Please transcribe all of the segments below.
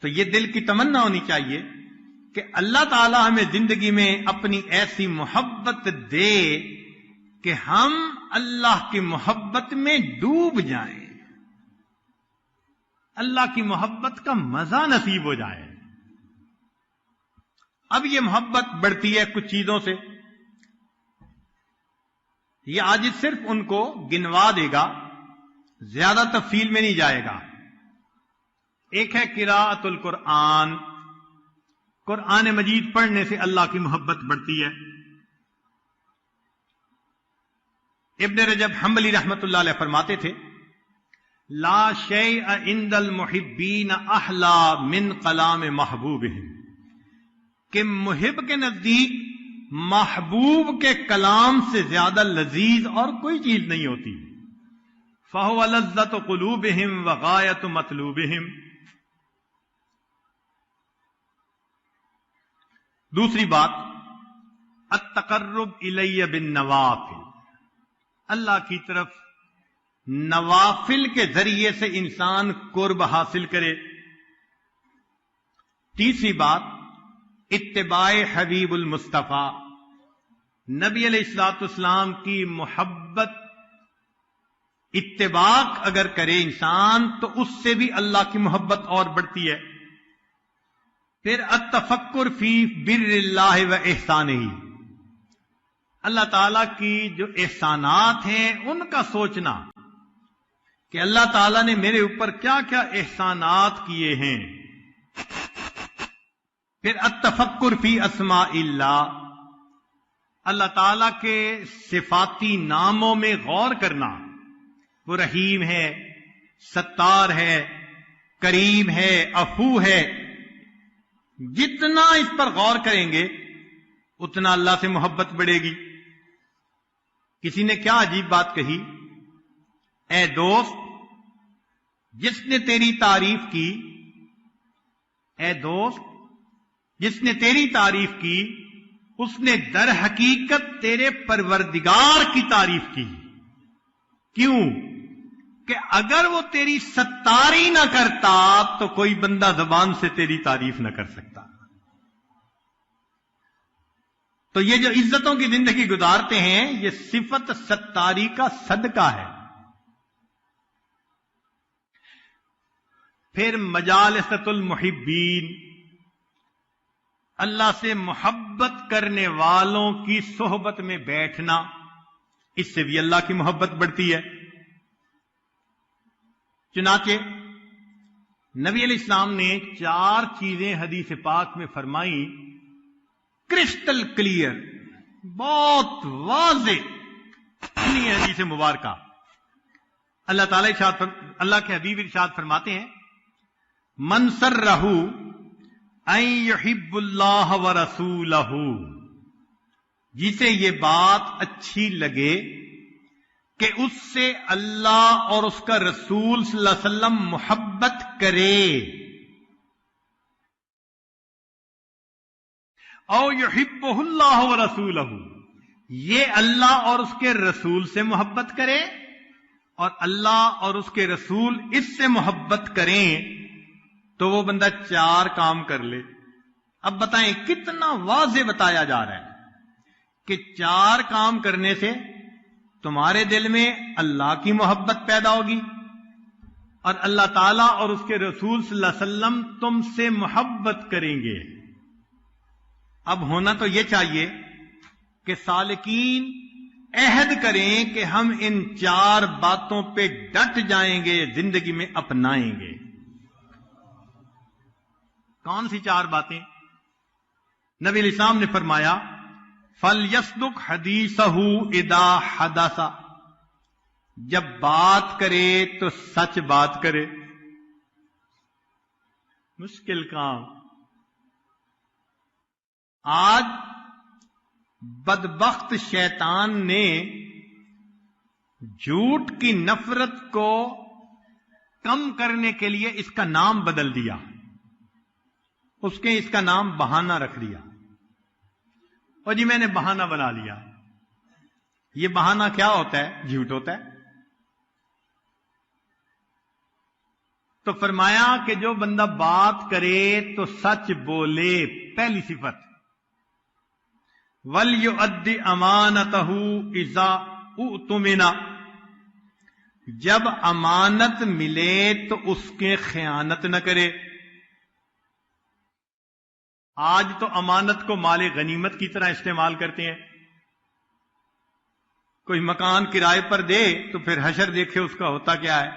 تو یہ دل کی تمنا ہونی چاہیے کہ اللہ تعالی ہمیں زندگی میں اپنی ایسی محبت دے کہ ہم اللہ کی محبت میں ڈوب جائیں، اللہ کی محبت کا مزہ نصیب ہو جائے۔ اب یہ محبت بڑھتی ہے کچھ چیزوں سے، یہ آج صرف ان کو گنوا دے گا، زیادہ تفصیل میں نہیں جائے گا۔ ایک ہے قراءۃ القرآن، قرآن مجید پڑھنے سے اللہ کی محبت بڑھتی ہے۔ ابن رجب حنبلی رحمت اللہ علیہ فرماتے تھے لا شیء عند المحبین احلا من کلام محبوبہم، کہ محب کے نزدیک محبوب کے کلام سے زیادہ لذیذ اور کوئی چیز نہیں ہوتی۔ فہو لذت قلوبہم وغایت مطلوبہم۔ دوسری بات التقرب الی بالنوافل، اللہ کی طرف نوافل کے ذریعے سے انسان قرب حاصل کرے۔ تیسری بات اتباع حبیب المصطفیٰ، نبی علیہ الصلوۃ والسلام کی محبت اتباع اگر کرے انسان تو اس سے بھی اللہ کی محبت اور بڑھتی ہے۔ پھر التفکر فی بر اللہ و احسانہ، اللہ تعالی کی جو احسانات ہیں ان کا سوچنا کہ اللہ تعالیٰ نے میرے اوپر کیا کیا احسانات کیے ہیں۔ پھر التفکر فی اسماء اللہ، اللہ تعالیٰ کے صفاتی ناموں میں غور کرنا، وہ رحیم ہے، ستار ہے، کریم ہے، عفو ہے۔ جتنا اس پر غور کریں گے اتنا اللہ سے محبت بڑھے گی۔ کسی نے کیا عجیب بات کہی، اے دوست جس نے تیری تعریف کی، اے دوست جس نے تیری تعریف کی اس نے در حقیقت تیرے پروردگار کی تعریف کی۔ کیوں؟ کہ اگر وہ تیری ستاری نہ کرتا تو کوئی بندہ زبان سے تیری تعریف نہ کر سکتا۔ تو یہ جو عزتوں کی زندگی گزارتے ہیں یہ صفت ستاری کا صدقہ ہے۔ پھر مجالسۃ المحبین، اللہ سے محبت کرنے والوں کی صحبت میں بیٹھنا، اس سے بھی اللہ کی محبت بڑھتی ہے۔ چنانچہ نبی علیہ السلام نے 4 چیزیں حدیث پاک میں فرمائی، کرسٹل کلیئر، بہت واضح اپنی حدیث مبارکہ۔ اللہ تعالی اللہ کے حبیب ارشاد فرماتے ہیں من سرہ ان یحب اللہ ورسولہ، جسے یہ بات اچھی لگے کہ اس سے اللہ اور اس کا رسول صلی اللہ علیہ وسلم محبت کرے، او یحبہ اللہ ورسولہ، یہ اللہ اور اس کے رسول سے محبت کرے اور اللہ اور اس کے رسول اس سے محبت کریں، تو وہ بندہ 4 کام کر لے۔ اب بتائیں کتنا واضح بتایا جا رہا ہے کہ 4 کام کرنے سے تمہارے دل میں اللہ کی محبت پیدا ہوگی اور اللہ تعالیٰ اور اس کے رسول صلی اللہ علیہ وسلم تم سے محبت کریں گے۔ اب ہونا تو یہ چاہیے کہ سالکین عہد کریں کہ ہم ان 4 باتوں پہ ڈٹ جائیں گے، زندگی میں اپنائیں گے۔ کون سی 4 باتیں؟ نبی علیہ السلام نے فرمایا فَلْيَصْدُقْ حَدِيثَهُ إِذَا حَدَثَ، جب بات کرے تو سچ بات کرے۔ مشکل کام۔ آج بدبخت شیطان نے جھوٹ کی نفرت کو کم کرنے کے لیے اس کا نام بدل دیا، اس کا نام بہانہ رکھ دیا۔ اور جی میں نے بہانہ بنا لیا۔ یہ بہانہ کیا ہوتا ہے؟ جھوٹ ہوتا ہے۔ تو فرمایا کہ جو بندہ بات کرے تو سچ بولے، پہلی صفت۔ وَلْيُؤَدِّ أَمَانَتَهُ إِذَا اُؤْتُمِنَ، جب امانت ملے تو اس کے خیانت نہ کرے۔ آج تو امانت کو مال غنیمت کی طرح استعمال کرتے ہیں۔ کوئی مکان کرائے پر دے تو پھر حشر دیکھے اس کا ہوتا کیا ہے،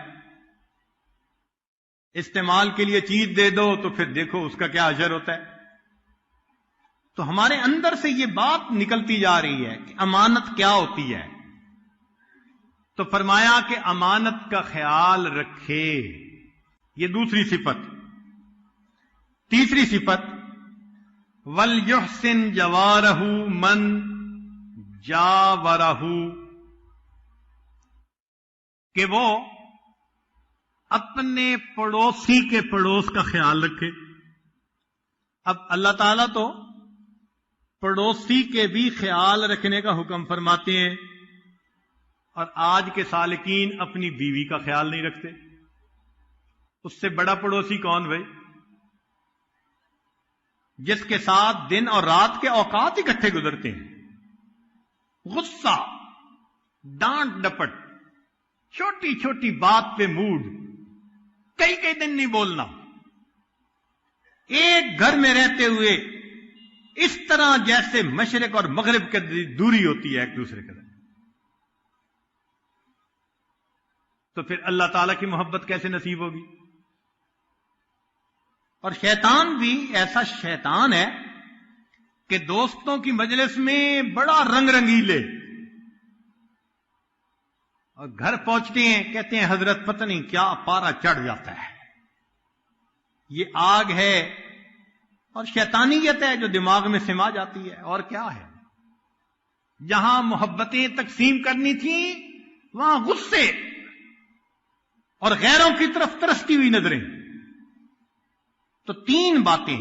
استعمال کے لیے چیز دے دو تو پھر دیکھو اس کا کیا حشر ہوتا ہے۔ تو ہمارے اندر سے یہ بات نکلتی جا رہی ہے کہ امانت کیا ہوتی ہے۔ تو فرمایا کہ امانت کا خیال رکھے، یہ دوسری صفت۔ تیسری صفت، وَلْيُحْسِنْ جَوَارَهُ مَنْ جَاوَرَهُ، کہ وہ اپنے پڑوسی کے پڑوس کا خیال رکھے۔ اب اللہ تعالیٰ تو پڑوسی کے بھی خیال رکھنے کا حکم فرماتے ہیں، اور آج کے سالکین اپنی بیوی کا خیال نہیں رکھتے۔ اس سے بڑا پڑوسی کون بھائی؟ جس کے ساتھ دن اور رات کے اوقات اکٹھے گزرتے ہیں۔ غصہ، ڈانٹ ڈپٹ، چھوٹی چھوٹی بات پہ موڈ، کئی کئی دن نہیں بولنا، ایک گھر میں رہتے ہوئے اس طرح جیسے مشرق اور مغرب کی دوری ہوتی ہے ایک دوسرے کے ساتھ۔ تو پھر اللہ تعالیٰ کی محبت کیسے نصیب ہوگی؟ اور شیطان بھی ایسا شیطان ہے کہ دوستوں کی مجلس میں بڑا رنگ رنگیلے، اور گھر پہنچتے ہیں کہتے ہیں حضرت پتہ نہیں کیا پارا چڑھ جاتا ہے، یہ آگ ہے اور شیطانیت ہے جو دماغ میں سما جاتی ہے، اور کیا ہے۔ جہاں محبتیں تقسیم کرنی تھیں وہاں غصے اور غیروں کی طرف ترستی ہوئی نظریں۔ تو تین باتیں،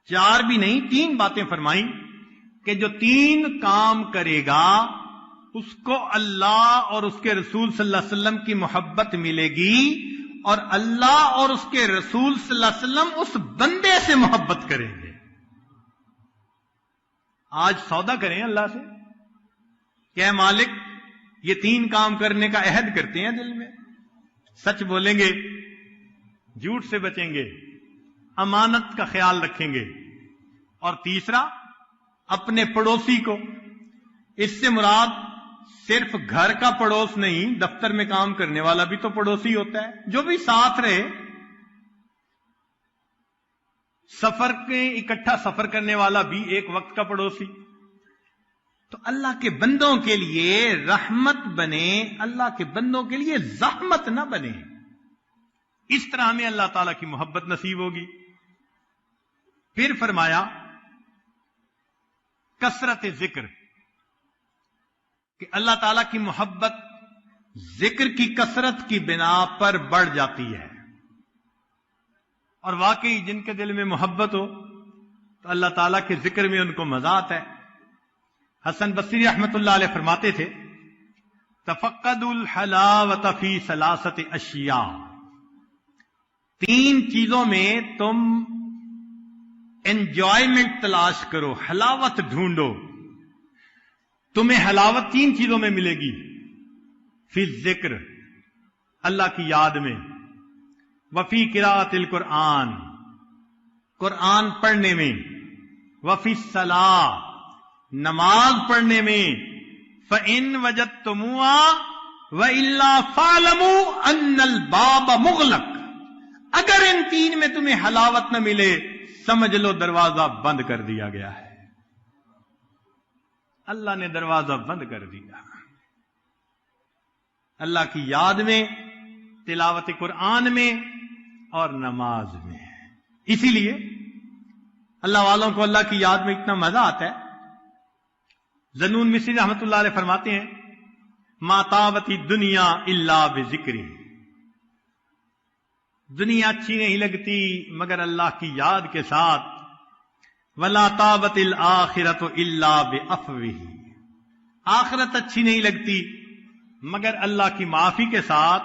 چار بھی نہیں، تین باتیں فرمائیں کہ جو تین کام کرے گا اس کو اللہ اور اس کے رسول صلی اللہ علیہ وسلم کی محبت ملے گی، اور اللہ اور اس کے رسول صلی اللہ علیہ وسلم اس بندے سے محبت کریں گے۔ آج سودا کریں اللہ سے کہ اے مالک یہ تین کام کرنے کا عہد کرتے ہیں دل میں، سچ بولیں گے، جھوٹ سے بچیں گے، امانت کا خیال رکھیں گے، اور تیسرا اپنے پڑوسی کو، اس سے مراد صرف گھر کا پڑوس نہیں، دفتر میں کام کرنے والا بھی تو پڑوسی ہوتا ہے، جو بھی ساتھ رہے، سفر کے اکٹھا سفر کرنے والا بھی ایک وقت کا پڑوسی۔ تو اللہ کے بندوں کے لیے رحمت بنے، اللہ کے بندوں کے لیے زحمت نہ بنے، اس طرح ہمیں اللہ تعالیٰ کی محبت نصیب ہوگی۔ پھر فرمایا کثرت ذکر، کہ اللہ تعالیٰ کی محبت ذکر کی کثرت کی بنا پر بڑھ جاتی ہے، اور واقعی جن کے دل میں محبت ہو تو اللہ تعالیٰ کے ذکر میں ان کو مزہ آتا ہے۔ حسن بصری رحمت اللہ علیہ فرماتے تھے تفقدوا الحلاوۃ فی ثلاثۃ اشیاء، تین چیزوں میں تم انجوائمنٹ تلاش کرو، حلاوت ڈھونڈو، تمہیں حلاوت تین چیزوں میں ملے گی۔ فی الذکر، اللہ کی یاد میں، وفی قراءۃ القرآن، قرآن پڑھنے میں، وفی الصلاۃ، نماز پڑھنے میں، فإن وجدتموها وإلا فاعلموا أن الباب مغلق، اگر ان تین میں تمہیں حلاوت نہ ملے سمجھ لو دروازہ بند کر دیا گیا ہے، اللہ نے دروازہ بند کر دیا۔ اللہ کی یاد میں، تلاوت قرآن میں اور نماز میں۔ اسی لیے اللہ والوں کو اللہ کی یاد میں اتنا مزہ آتا ہے۔ ذنون مصری رحمت اللہ علیہ فرماتے ہیں ما طابت الدنیا الا بذکری، دنیا اچھی نہیں لگتی مگر اللہ کی یاد کے ساتھ، ولا طابت الآخرۃ الا بعفوہ، آخرت اچھی نہیں لگتی مگر اللہ کی معافی کے ساتھ،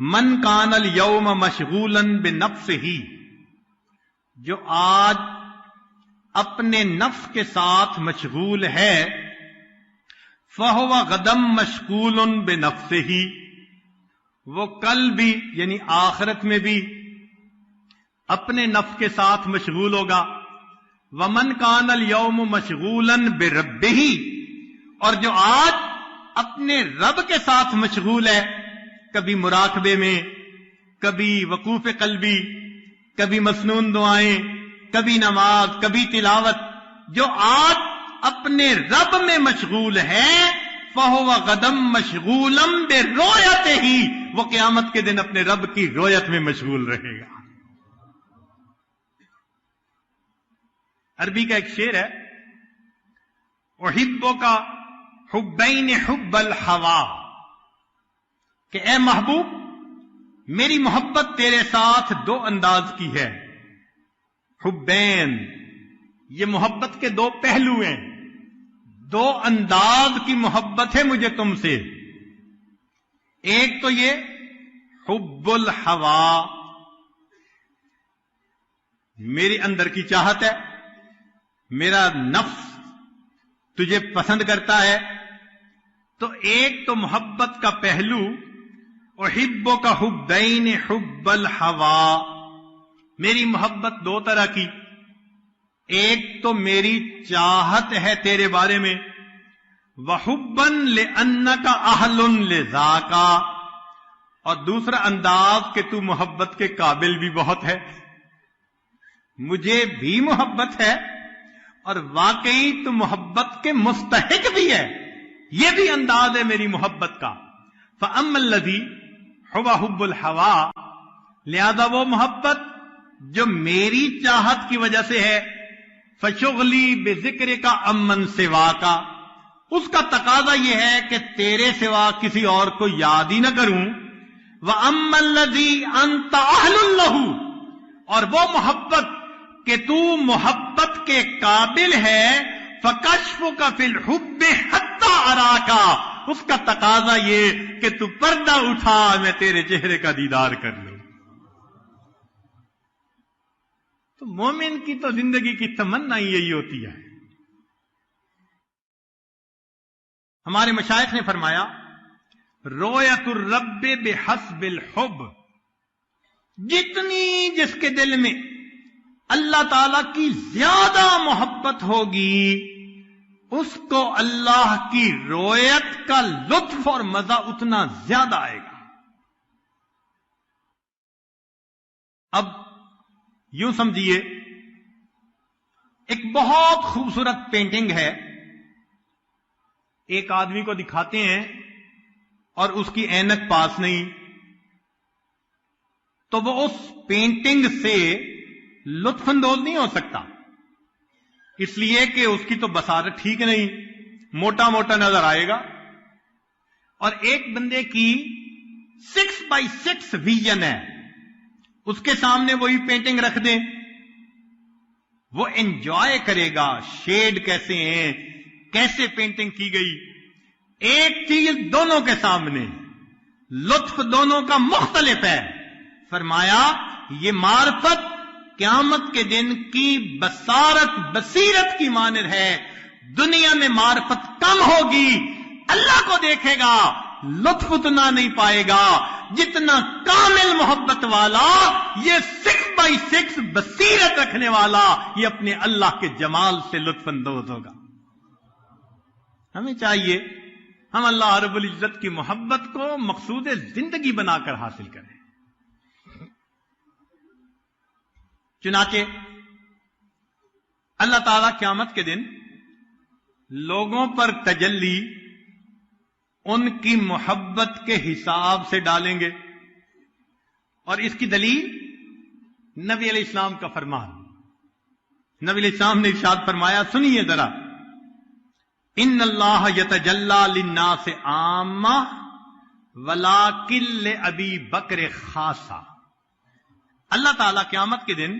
من کان الیوم مشغولا بنفسہ، جو آج اپنے نفس کے ساتھ مشغول ہے، فَهُوَ غَدًا مَشْغُولٌ بِنَفْسِهِ، وہ کل بھی یعنی آخرت میں بھی اپنے نفس کے ساتھ مشغول ہوگا۔ وَمَنْ كَانَ الْيَوْمُ مَشْغُولًا بِرَبِّهِ، اور جو آج اپنے رب کے ساتھ مشغول ہے، کبھی مراقبے میں، کبھی وقوف قلبی، کبھی مسنون دعائیں، کبھی نماز، کبھی تلاوت، جو آج اپنے رب میں مشغول ہے، فَهُوَ غَدًا مَشْغُولًا بِرُؤْيَتِهِ، وہ قیامت کے دن اپنے رب کی رویت میں مشغول رہے گا۔ عربی کا ایک شعر ہے، احبک حبین حب الہوا، کہ اے محبوب میری محبت تیرے ساتھ دو انداز کی ہے۔ حبین، یہ محبت کے دو پہلو ہیں، دو انداز کی محبت ہے مجھے تم سے۔ ایک تو یہ حب الہوا، میرے اندر کی چاہت ہے، میرا نفس تجھے پسند کرتا ہے، تو ایک تو محبت کا پہلو احبک حبین حب الہوا، میری محبت دو طرح کی، ایک تو میری چاہت ہے تیرے بارے میں، وحبا لأنک اہل لذاک، اور دوسرا انداز کہ تو محبت کے قابل بھی بہت ہے، مجھے بھی محبت ہے اور واقعی تو محبت کے مستحق بھی ہے، یہ بھی انداز ہے میری محبت کا۔ فَأَمَّا الَّذِي هُوَ حُبُّ الْهَوَىٰ، لہذا وہ محبت جو میری چاہت کی وجہ سے ہے، فَشُغْلِي بِذِكْرِكَ عَمَّن سِوَاكَ، اس کا تقاضا یہ ہے کہ تیرے سوا کسی اور کو یاد ہی نہ کروں۔ وَأَمَّا الَّذِي أَنْتَ أَهْلٌ لَهُ، اور وہ محبت کہ تو محبت کے قابل ہے، فَكَشْفُكَ فِي الْحُبِّ حَتَّى أَرَاكَ، اس کا تقاضا یہ کہ تو پردہ اٹھا، میں تیرے چہرے کا دیدار کر لوں۔ تو مومن کی تو زندگی کی تمنا یہی ہوتی ہے۔ ہمارے مشائخ نے فرمایا، رویت الرب بحسب الحب، جتنی جس کے دل میں اللہ تعالی کی زیادہ محبت ہوگی، اس کو اللہ کی رویت کا لطف اور مزہ اتنا زیادہ آئے گا۔ اب یوں سمجھیے، ایک بہت خوبصورت پینٹنگ ہے، ایک آدمی کو دکھاتے ہیں اور اس کی اینک پاس نہیں، تو وہ اس پینٹنگ سے لطف اندوز نہیں ہو سکتا، اس لیے کہ اس کی تو بصارت ٹھیک نہیں، موٹا موٹا نظر آئے گا۔ اور ایک بندے کی 6x6 ویژن ہے، اس کے سامنے وہی پینٹنگ رکھ دیں، وہ انجوائے کرے گا، شیڈ کیسے ہیں، کیسے پینٹنگ کی گئی، ایک چیز دونوں کے سامنے، لطف دونوں کا مختلف ہے۔ فرمایا یہ معرفت قیامت کے دن کی بصیرت کی مانند ہے، دنیا میں معرفت کم ہوگی، اللہ کو دیکھے گا، لطف اتنا نہیں پائے گا جتنا کامل محبت والا، یہ 6x6 بصیرت رکھنے والا، یہ اپنے اللہ کے جمال سے لطف اندوز ہوگا۔ ہمیں چاہیے ہم اللہ رب العزت کی محبت کو مقصود زندگی بنا کر حاصل کریں۔ چنانچہ اللہ تعالیٰ قیامت کے دن لوگوں پر تجلی ان کی محبت کے حساب سے ڈالیں گے، اور اس کی دلیل نبی علیہ السلام کا فرمان۔ نبی علیہ السلام نے ارشاد فرمایا، سنیے ذرا، ان اللہ یتجلی للناس عامہ ولکن لابی بکر خاصہ، اللہ تعالیٰ قیامت کے دن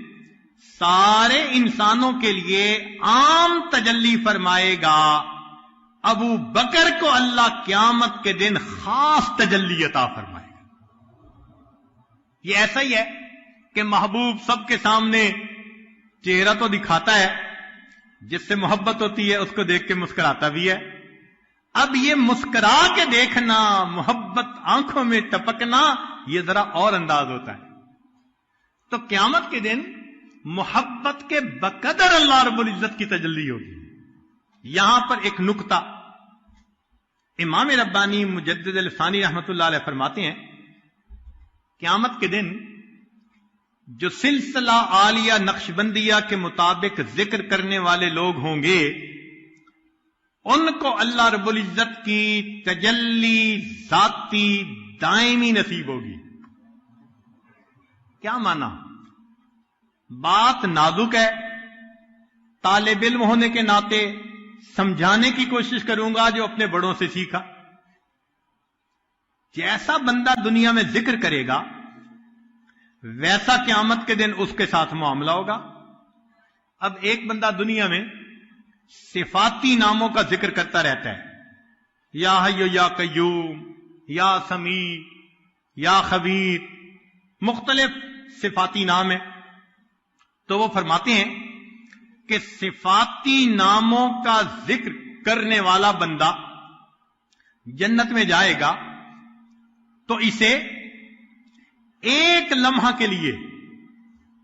سارے انسانوں کے لیے عام تجلی فرمائے گا، ابو بکر کو اللہ قیامت کے دن خاص تجلی عطا فرمائے گا۔ یہ ایسا ہی ہے کہ محبوب سب کے سامنے چہرہ تو دکھاتا ہے، جس سے محبت ہوتی ہے اس کو دیکھ کے مسکراتا بھی ہے. اب یہ مسکرا کے دیکھنا، محبت آنکھوں میں ٹپکنا، یہ ذرا اور انداز ہوتا ہے. تو قیامت کے دن محبت کے بقدر اللہ رب العزت کی تجلی ہوگی. یہاں پر ایک نکتہ امام ربانی مجدد الفانی رحمۃ اللہ علیہ فرماتے ہیں، قیامت کے دن جو سلسلہ عالیہ نقشبندیہ کے مطابق ذکر کرنے والے لوگ ہوں گے، ان کو اللہ رب العزت کی تجلی ذاتی دائمی نصیب ہوگی. کیا مانا؟ بات نازک ہے، طالب علم ہونے کے ناطے سمجھانے کی کوشش کروں گا جو اپنے بڑوں سے سیکھا. جیسا بندہ دنیا میں ذکر کرے گا ویسا قیامت کے دن اس کے ساتھ معاملہ ہوگا. اب ایک بندہ دنیا میں صفاتی ناموں کا ذکر کرتا رہتا ہے، یا حی یا قیوم، یا سمیع، یا خبیر، مختلف صفاتی نام ہیں. تو وہ فرماتے ہیں کہ صفاتی ناموں کا ذکر کرنے والا بندہ جنت میں جائے گا تو اسے ایک لمحہ کے لیے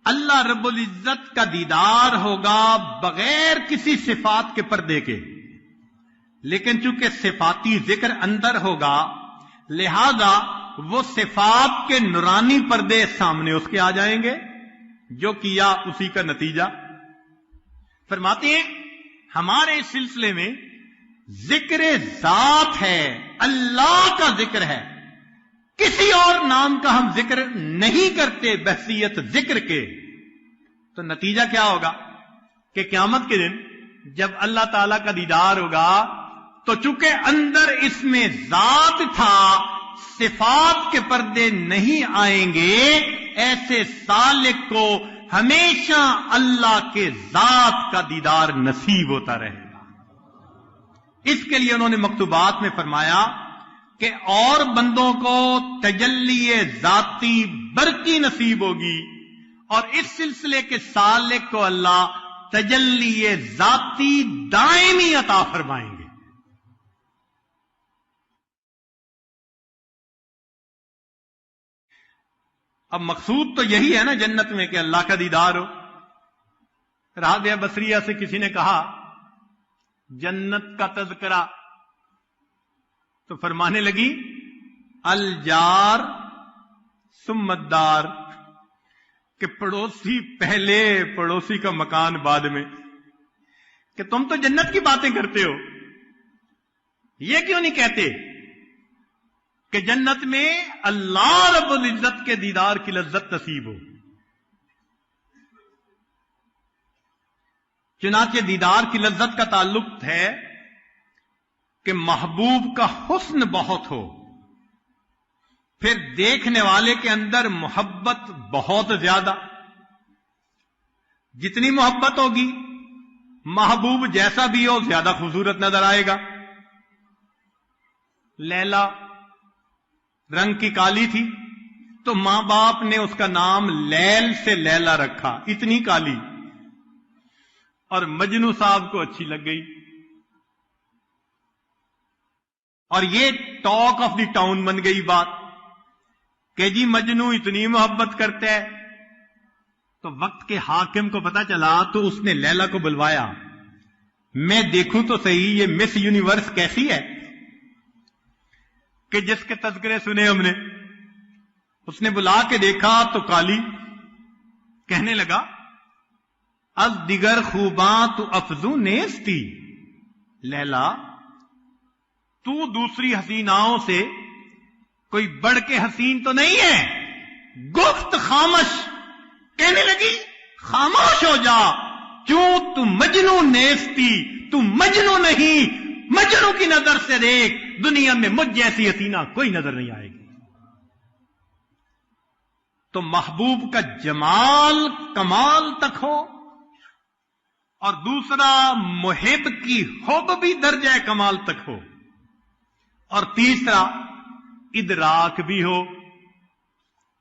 اللہ رب العزت کا دیدار ہوگا بغیر کسی صفات کے پردے کے. لیکن چونکہ صفاتی ذکر اندر ہوگا لہذا وہ صفات کے نورانی پردے سامنے اس کے آ جائیں گے، جو کیا اسی کا نتیجہ. فرماتے ہیں ہمارے سلسلے میں ذکر ذات ہے، اللہ کا ذکر ہے، کسی اور نام کا ہم ذکر نہیں کرتے بحثیت ذکر کے. تو نتیجہ کیا ہوگا کہ قیامت کے دن جب اللہ تعالی کا دیدار ہوگا تو چونکہ اندر اس میں ذات تھا، صفات کے پردے نہیں آئیں گے، ایسے سالک کو ہمیشہ اللہ کے ذات کا دیدار نصیب ہوتا رہے گا. اس کے لیے انہوں نے مکتوبات میں فرمایا کہ اور بندوں کو تجلی ذاتی برقی نصیب ہوگی، اور اس سلسلے کے سالک کو اللہ تجلی ذاتی دائمی عطا فرمائیں گے. اب مقصود تو یہی ہے نا جنت میں کہ اللہ کا دیدار ہو. رابعہ بصریہ سے کسی نے کہا جنت کا تذکرہ، تو فرمانے لگی الجار ثم الدار، کہ پڑوسی پہلے، پڑوسی کا مکان بعد میں. کہ تم تو جنت کی باتیں کرتے ہو، یہ کیوں نہیں کہتے کہ جنت میں اللہ رب العزت کے دیدار کی لذت نصیب ہو. چنانچہ دیدار کی لذت کا تعلق ہے کہ محبوب کا حسن بہت ہو، پھر دیکھنے والے کے اندر محبت بہت زیادہ. جتنی محبت ہوگی محبوب جیسا بھی ہو زیادہ خوبصورت نظر آئے گا. لیلا رنگ کی کالی تھی تو ماں باپ نے اس کا نام لیل سے لیلا رکھا، اتنی کالی، اور مجنو صاحب کو اچھی لگ گئی. اور یہ ٹاک آف دی ٹاؤن بن گئی بات کہ جی مجنو اتنی محبت کرتا ہے. تو وقت کے حاکم کو پتا چلا تو اس نے لیلا کو بلوایا، میں دیکھوں تو صحیح یہ مس یونیورس کیسی ہے کہ جس کے تذکرے سنے ہم نے. اس نے بلا کے دیکھا تو کالی. کہنے لگا از دیگر خوباں تو افزوں نیستی، لیلا تو دوسری حسیناؤں سے کوئی بڑھ کے حسین تو نہیں ہے. گفت خامش، کہنے لگی خاموش ہو جا، کیوں تو مجنو نیستی، تو مجنو نہیں، مجنو کی نظر سے دیکھ، دنیا میں مجھ جیسی حسینہ کوئی نظر نہیں آئے گی. تو محبوب کا جمال کمال تک ہو، اور دوسرا محب کی حب بھی درجہ کمال تک ہو، اور تیسرا ادراک بھی ہو.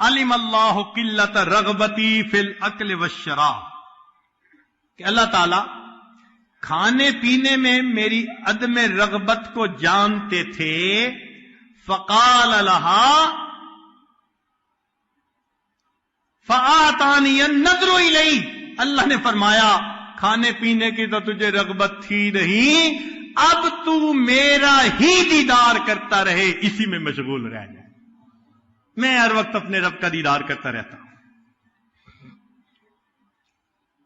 علم اللہ قلت رغبتی فی الاکل والشراب، کہ اللہ تعالی کھانے پینے میں میری عدم رغبت کو جانتے تھے. فقال لها فآتانی النظر الی، اللہ نے فرمایا کھانے پینے کی تو تجھے رغبت تھی نہیں، اب تو میرا ہی دیدار کرتا رہے، اسی میں مشغول رہ جائے. میں ہر وقت اپنے رب کا دیدار کرتا رہتا ہوں.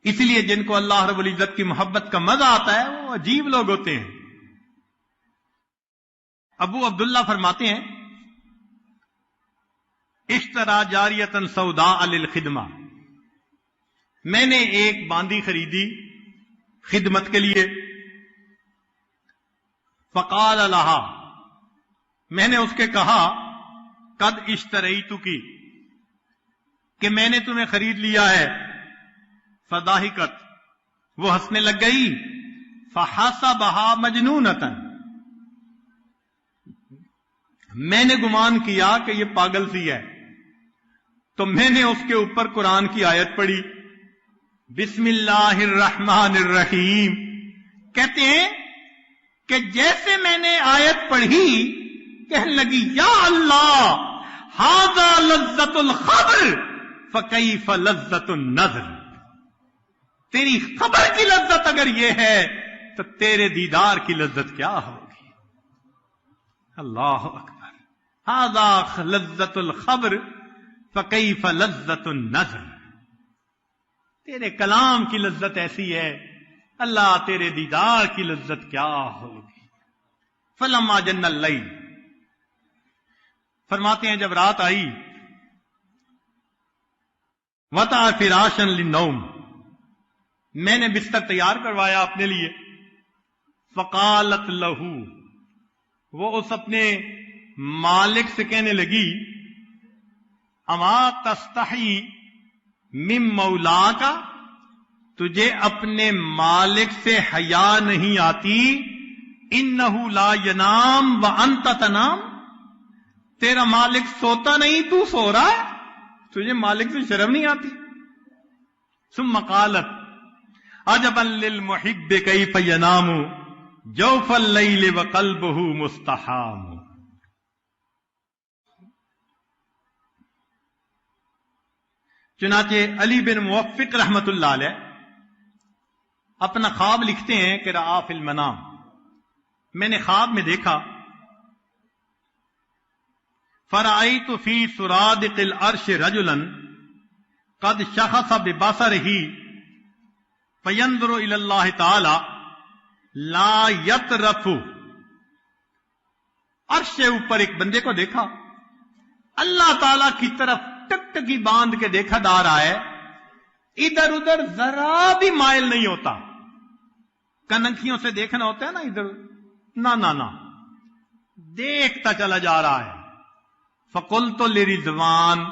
اس لیے جن کو اللہ رب العزت کی محبت کا مزہ آتا ہے وہ عجیب لوگ ہوتے ہیں. ابو عبداللہ فرماتے ہیں اشترا جاریتن سوداء للخدمہ، میں نے ایک باندی خریدی خدمت کے لیے. فقال لها، میں نے اس کے کہا قد اشتریتکی، کہ میں نے تمہیں خرید لیا ہے. فضاحکت، وہ ہنسنے لگ گئی. فحسبها مجنونۃ، میں نے گمان کیا کہ یہ پاگل سی ہے، تو میں نے اس کے اوپر قرآن کی آیت پڑھی بسم اللہ الرحمن الرحیم. کہتے ہیں کہ جیسے میں نے آیت پڑھی کہنے لگی یا اللہ ھذا لذت الخبر فکیف لذت النظر، تیری خبر کی لذت اگر یہ ہے تو تیرے دیدار کی لذت کیا ہوگی. اللہ اکبر. ھذا لذت الخبر فکیف لذت النظر، تیرے کلام کی لذت ایسی ہے، اللہ تیرے دیدار کی لذت کیا ہوگی. فلما جن اللیل، فرماتے ہیں جب رات آئی، وطأ فراشا للنوم، میں نے بستر تیار کروایا اپنے لیے. فقالت لہو، وہ اس اپنے مالک سے کہنے لگی اما تستحی من مولاک، تجھے اپنے مالک سے حیا نہیں آتی. انہ لا ینام وانت تنام، تیرا مالک سوتا نہیں تو سو رہا ہے، تجھے مالک سے شرم نہیں آتی. ثم قالت عجبا للمحب کیف ینام جوف اللیل وقلبہ مستحام. چنانچہ علی بن موفق رحمت اللہ علیہ اپنا خواب لکھتے ہیں کہ رآ فی المنام، میں نے خواب میں دیکھا فرأیت فی سرادق العرش رجلا قد شخص ببصرہ فینظر الی اللہ تعالی لا یطرف، عرش سے اوپر ایک بندے کو دیکھا، اللہ تعالی کی طرف ٹکٹکی باندھ کے دیکھا جا رہا ہے، ادھر ادھر ذرا بھی مائل نہیں ہوتا. کنکھیوں سے دیکھنا ہوتا ہے نا ادھر، نہ دیکھتا چلا جا رہا ہے. فقلت لرضوان،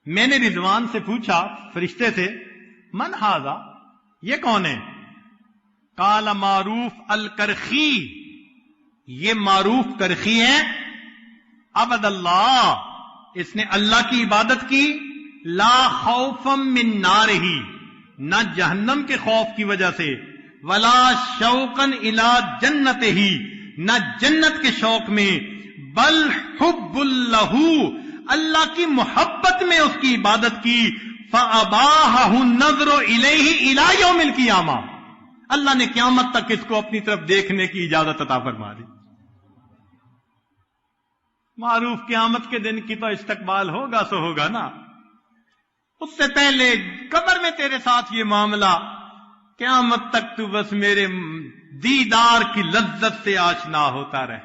میں نے رضوان سے پوچھا، فرشتے سے، من ھذا، یہ کون ہے؟ قال معروف الکرخی، یہ معروف کرخی ہے. عبد اللہ، اس نے اللہ کی عبادت کی. لا خوفا من نارہ، نہ جہنم کے خوف کی وجہ سے، ولا شوقا الی جنتہ، نہ جنت کے شوق میں، بل حب اللہ، اللہ کی محبت میں اس کی عبادت کی. فاباحہ النظر الیہ الی یوم القیامہ، اللہ نے قیامت تک اس کو اپنی طرف دیکھنے کی اجازت عطا فرما دی. معروف قیامت کے دن کی تو استقبال ہوگا سو ہوگا نا، اس سے پہلے قبر میں تیرے ساتھ یہ معاملہ، قیامت تک تو بس میرے دیدار کی لذت سے آشنا ہوتا رہے.